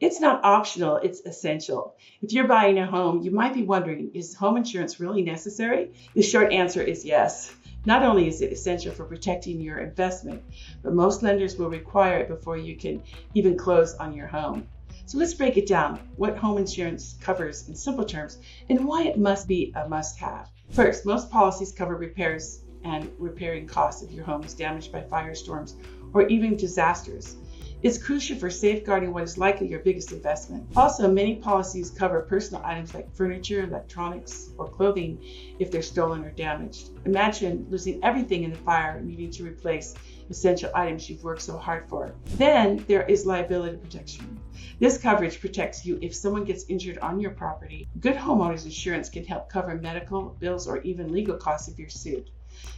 It's not optional, it's essential. If you're buying a home, you might be wondering, is home insurance really necessary? The short answer is yes. Not only is it essential for protecting your investment, but most lenders will require it before you can even close on your home. So let's break it down, what home insurance covers in simple terms and why it must be a must-have. First, most policies cover repairs and repairing costs if your home is damaged by firestorms or even disasters. It's crucial for safeguarding what is likely your biggest investment. Also, many policies cover personal items like furniture, electronics, or clothing if they're stolen or damaged. Imagine losing everything in the fire and needing to replace essential items you've worked so hard for. Then there is liability protection. This coverage protects you if someone gets injured on your property. Good homeowners insurance can help cover medical bills or even legal costs if you're sued.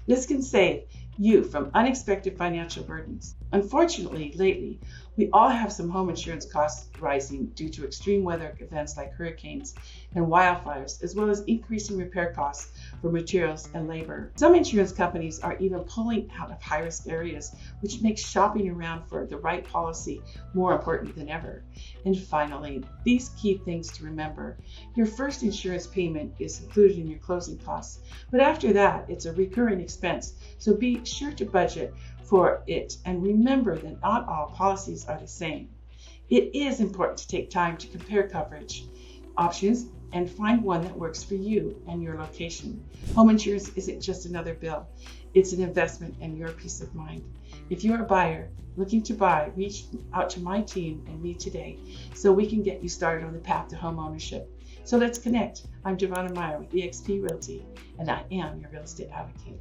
This can save you from unexpected financial burdens. Unfortunately, lately, we all have some home insurance costs rising due to extreme weather events like hurricanes and wildfires, as well as increasing repair costs for materials and labor. Some insurance companies are even pulling out of high-risk areas, which makes shopping around for the right policy more important than ever. And finally, these key things to remember. Your first insurance payment is included in your closing costs, but after that, it's a recurring expense, so be sure to budget for it and remember that not all policies are the same. It is important to take time to compare coverage options and find one that works for you and your location. Home insurance isn't just another bill, it's an investment in your peace of mind. If you're a buyer looking to buy, reach out to my team and me today so we can get you started on the path to home ownership. So let's connect. I'm DeVonna Meyer with eXp Realty, and I am your real estate advocate.